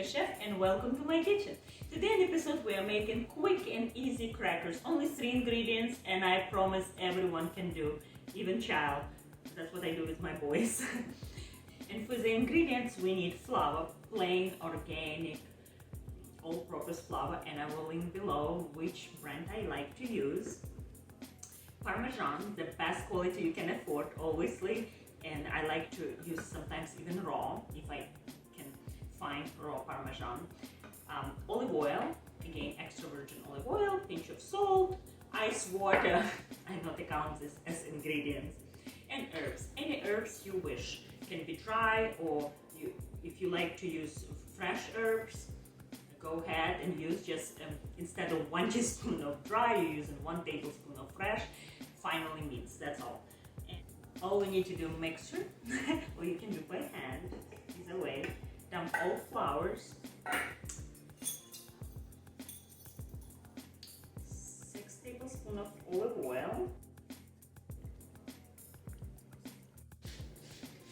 Innichkachef and welcome to my kitchen. Today in the episode we are making quick and easy crackers. Only 3 ingredients and I promise everyone can do, even child. That's what I do with my boys. And for the ingredients we need flour, plain, organic, all-purpose flour, and I will link below which brand I like to use. Parmesan, the best quality you can afford, obviously, and I like to use sometimes even raw if I can find raw Parmesan. Olive oil, again extra virgin olive oil, pinch of salt, ice water. I not count this as ingredients, and herbs. Any herbs you wish, can be dry, or if you like to use fresh herbs, go ahead and use just instead of 1 teaspoon of dry, you're using 1 tablespoon of fresh. Finally means, that's all. And all we need to do, mixture, or you can do by hand, either way. Dump all flours. 6 tablespoons of olive oil.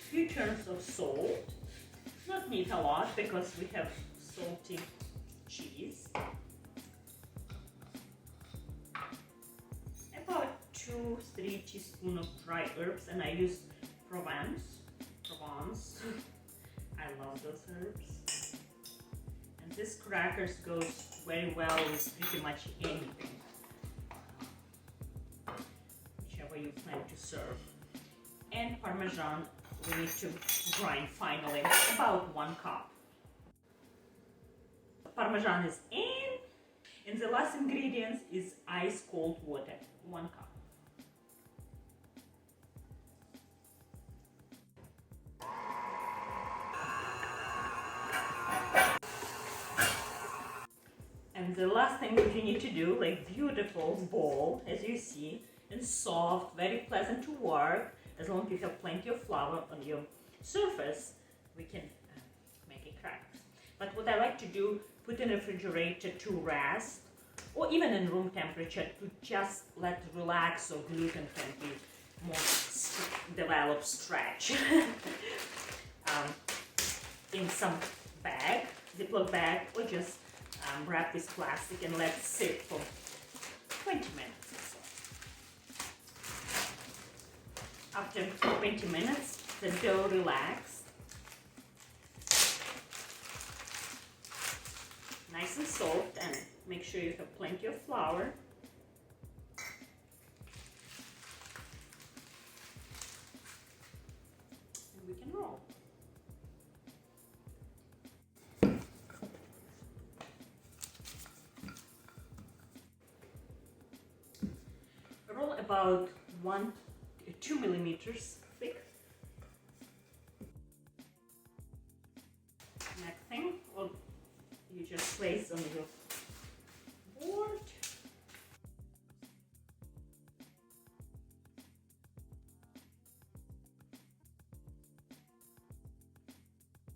Few turns of salt. Not need a lot because we have salty cheese. About 2-3 teaspoons of dry herbs, and I use Provence. I love those herbs. And this crackers goes very well with pretty much anything, whichever you plan to serve. And Parmesan we need to grind finally, about 1 cup. Parmesan is in, and the last ingredient is ice cold water, 1 cup. And the last thing that you need to do, like beautiful ball, as you see, and soft, very pleasant to work. As long as you have plenty of flour on your surface, we can make a crackers. But what I like to do, put in the refrigerator to rest, or even in room temperature to just let it relax so gluten can be more developed, stretch. In some bag, Ziploc bag, or just wrap this plastic and let it sit for 20 minutes or so. After 20 minutes, the dough relaxes. Nice and soft, and make sure you have plenty of flour. And we can roll. Roll about 2 millimeters thick. Next thing, or you just place on your board.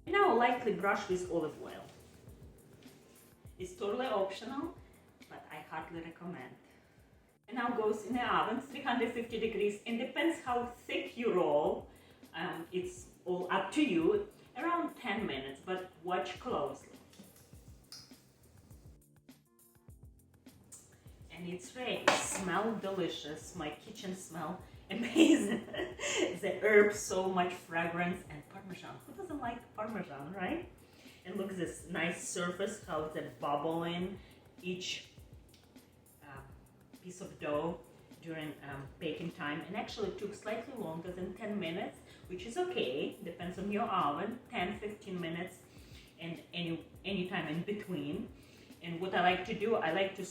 Now lightly brush with olive oil. It's totally optional, but I hardly recommend. And now goes in the oven, 350 degrees, and depends how thick you roll. It's all up to you. Around 10 minutes, but watch closely. And it's ready. Smell delicious. My kitchen smell amazing. The herbs, so much fragrance, and Parmesan. Who doesn't like Parmesan, right? And look at this nice surface, how the bubble in each piece of dough during baking time, and actually it took slightly longer than 10 minutes, which is okay, depends on your oven, 10-15 minutes, and any time in between. And what I like to do, I like to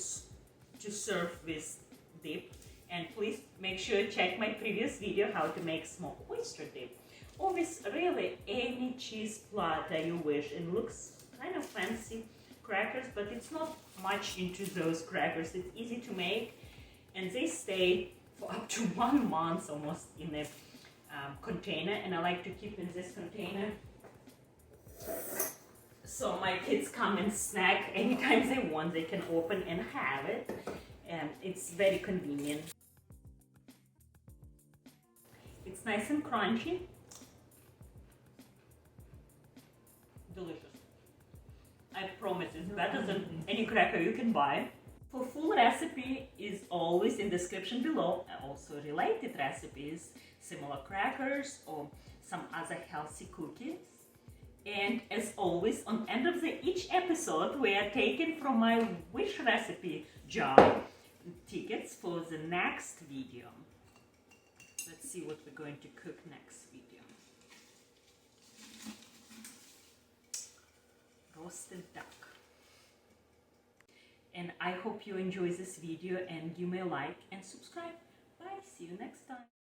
serve with dip, and please make sure you check my previous video how to make smoked oyster dip, or with really any cheese platter you wish. It looks kind of fancy crackers, but it's not much into those crackers. It's easy to make, and they stay for up to 1 month almost in a container, and I like to keep in this container so my kids come and snack anytime they want. They can open and have it, and it's very convenient. It's nice and crunchy, delicious. I promise it's better than any cracker you can buy. For full recipe is always in description below, and also related recipes, similar crackers or some other healthy cookies. And as always, on end of each episode, we are taking from my wish recipe jar tickets for the next video. Let's see what we're going to cook next video. Roasted duck. And I hope you enjoy this video and give me a like and subscribe. Bye, see you next time.